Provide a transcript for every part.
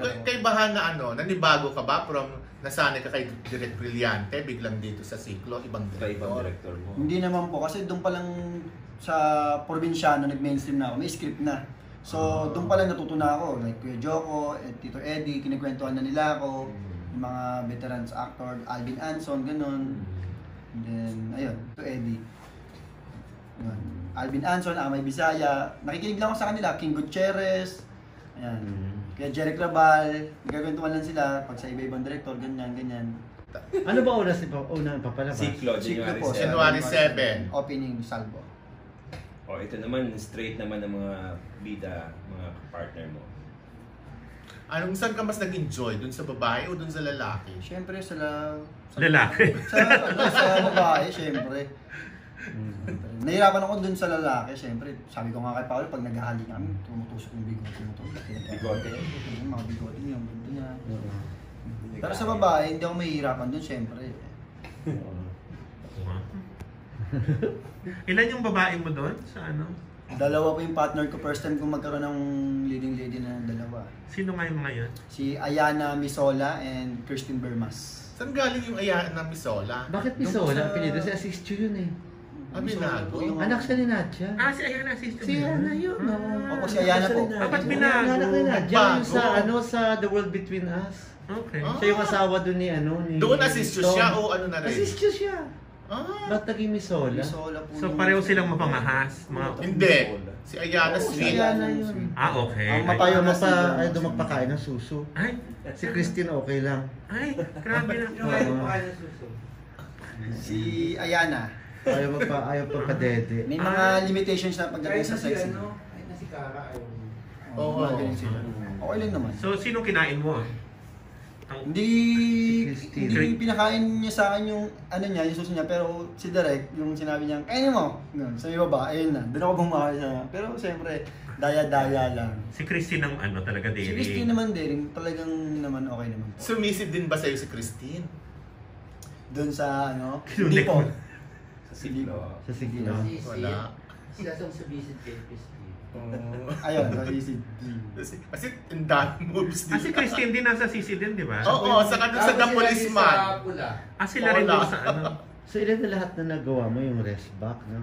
kaibahan na nanibago ka ba from nasanay ka kay Direk Brillante, biglang dito sa Siklo, ibang director mo? Hindi naman po, kasi doon pa lang sa probinsyano, nag-mainstream na ako, may script na. So, doon pa lang natutunan ako, like Kuya Joko, Tito Eddie, kinikwentuhan na nila ako, yung mga veterans actor, Alvin Anson, ganun. And then, ayun, Tito Eddie. Yun. Alvin Anson, Amay Bisaya, nakikinig lang ako sa kanila, King Gutierrez, ayan. Kaya Jeric Rabal, nagkakwentuhan lang sila pag sa iba-ibang director, ganyan. Ano ba unang papalabas? Siklo po, January 7. Opening salvo. Ito naman, straight naman ng mga bida, mga partner mo. Saan ka mas nag-enjoy? Dun sa babae o dun sa lalaki? Siyempre sa lalaki. sa babae, siyempre. Nahirapan ako dun sa lalaki, siyempre. Sabi ko nga kay Paolo, pag naghahali kami, tumutusok yung bigote. Bigote? Yung mga bigote niya, yung bundo niya. Pero sa babae, hindi ako mahihirapan dun, siyempre. Ilan yung babae mo doon sa ano? Dalawa po yung partner ko. First time kong magkaroon ng leading lady na dalawa. Sino nga yung mga yun? Si Ayana Misola and Kirsten Bermas. Saan galing yung Ayana Misola? Bakit Misola? Pinito si Assist you yun eh. Binago? Anak siya ni Nadia. Si Ayana sister. Si Ayana yun. Opo, si Ayana po. Ba't binago? Anak ni Nadia yung sa The World Between Us. Okay. Siya yung asawa doon ni Doon assist siya o ano na rin? Assist siya. Ba't naging Misola? Misola po. So pareho silang mapangahas? Hindi. Si Ayana Si sweet. Ayana yun. Okay. Ang Ayaw Ay, magpakain ng suso. Ay, Si Christine okay lang. grabe na. Si Ayana. Ayaw pagpadede. May mga limitations na pagdating sa sex. Kahit na si Kara, ayaw mo. Oo, magaling sila. Okay lang naman. So sino kinain mo? Hindi pinakain niya sa akin yung yung suso niya, pero si Direk, yung sinabi niya, kainin mo. Sabi ko ba, ayun na. Doon ako bumakain siya. Pero siyempre, daya-daya lang. Si Christine ang talaga Si dating. Christine naman din, talagang naman okay naman. Sumisid din ba sa'yo si Christine? Doon sa Kinulik hindi po. mo. Sa Siklo. Sa Siglo. Wala. Sila sa visit kay Christine. Ayun, sa easy. Kasi ang dami moves Si Christine din nasa CC din, di ba? Oo, saka doon sa The Policeman. Sa pula. Sila rin doon sa So ilan na lahat na nagawa mo yung rest back, no?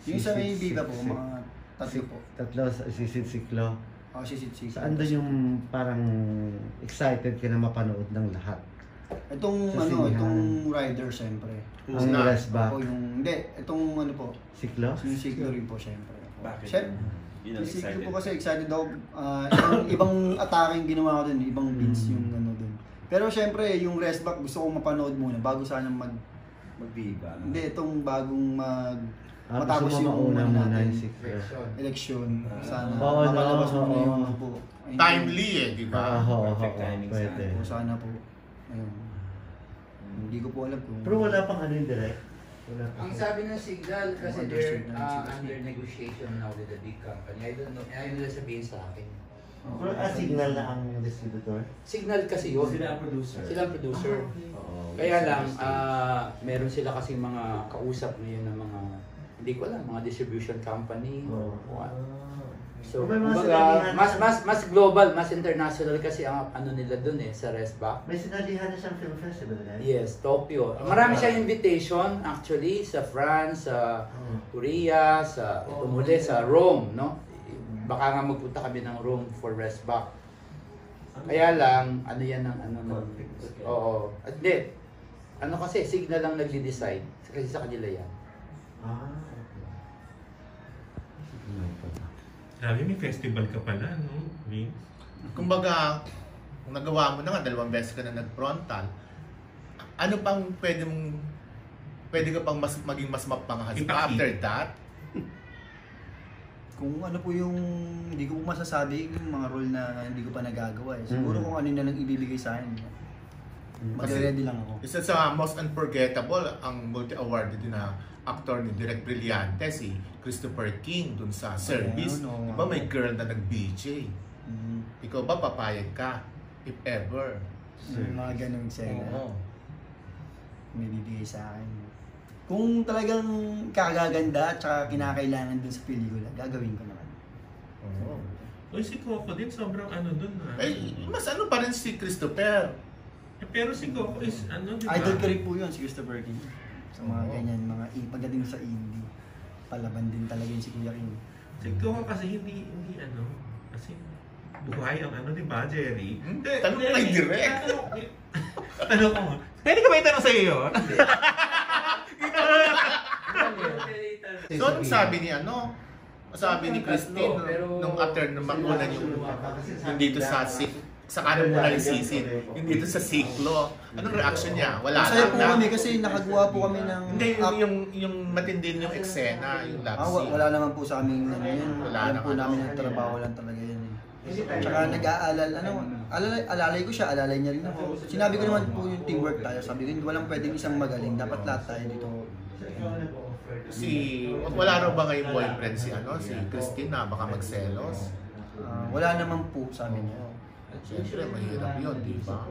Yung sa may bida po, mga tatlo po. Tatlo sa Sisid Siklo. Sisid. Saan doon yung parang excited ka na mapanood ng lahat? Itong Sa sinihan. itong rider siyempre. Ang rest back. Itong Siklo? yung Siklo rin po siyempre. Bakit? Siyempre, Yun ang yung Siklo excited. po kasi excited ako. Ibang atake yung ginawa ko dun, ibang beats yung dun. Pero siyempre, yung rest back gusto kong mapanood muna bago sana Magbiba. Hindi, itong bagong Matapos yung mauna muna yung Siklo. election. Sana Oo, mapalabas no, muna yung oo. po. Timely di ba? Perfect timing pwede. Sana po. Ayun. Hindi ko po alam kung... Pero wala pang yung direct. Wala pang. Ang sabi ng Signal, kasi Understood they're na yung Signal. under negotiation now with the big company. I don't know, ayaw nila sabihin sa akin. Pero Signal na ang distributor? Signal kasi yun. Sila ang producer. Sila ang producer. Oo. Kaya lang, meron sila kasi mga kausap ngayon ng mga, hindi ko alam, mga distribution company or what. So, May mga kumbaga, sinalihan mas global, mas international kasi ang nila dun sa Resback. May sinalihan na siyang film festival, right? Yes, Tokyo. Marami siyang invitation actually sa France, sa Korea, sa tumuli sa Rome, no? Baka nga magpunta kami ng Rome for Resback. Kaya lang, yan ang oo. At hindi, kasi Signal lang nagde-decide kasi sa kanila yan. Sabi, may festival ka pala, no? Vince? Kumbaga, kung nagawa mo na nga, 2 beses ka na nag-frontal, ano pang pwede ka pang maging mas mapangahas pa after that? Kung ano po yung, hindi ko po masasabi yung mga role na hindi ko pa nagagawa eh. Siguro kung ano na lang ibibigay sa akin. Mag-ready lang ako. Isa sa most unforgettable, ang multi-awarded din na actor ni Direk Brillante, si Christopher King, dun sa Service. Ayan, Diba may girl na nag-BJ? Ikaw ba papayag ka? If ever. Yung mga ganung eksena. Oo. May bibigay sa akin. Kung talagang kagaganda at saka kinakailangan dun sa pelikula, gagawin ko naman. Oo. Uy, si Coco din, sobrang dun. Eh, Mas ano pa rin si Christopher. Pero si Goku is ano, di ba? Idol ko rin po yun, si Christopher King. Sa mga Oo. ganyan, pagdating sa indie, palaban din talaga yun si Kuya King. Si Goku kasi hindi ano, kasi buhay ang ano, di ba, Jerry? Tanong mo kay Direk. Tanong ko nga. Pwede ka ba itanong sa iyo? So, anong sabi ni sabi ni Christine, nung after na makunan yung dito sa kanan muna yung sisid, yung dito sa siklo. Anong reaction niya? Wala Masaya po lang kami kasi nakagawa po kami ng... Hindi, yung matindi yung eksena, yung love scene. wala naman po sa aming ano yun. Wala Alam po naman. namin ang trabaho lang talaga yun. Tsaka alalay ko siya, alalay niya rin ako. Sinabi ko naman po yung teamwork tayo. Sabi ko, walang pwedeng isang magaling. Dapat lahat tayo dito. Wala raw ba ngayong boyfriend si Christine na baka magselos? Wala naman po, sabi niya. Siyempre, mahirap yun, di ba?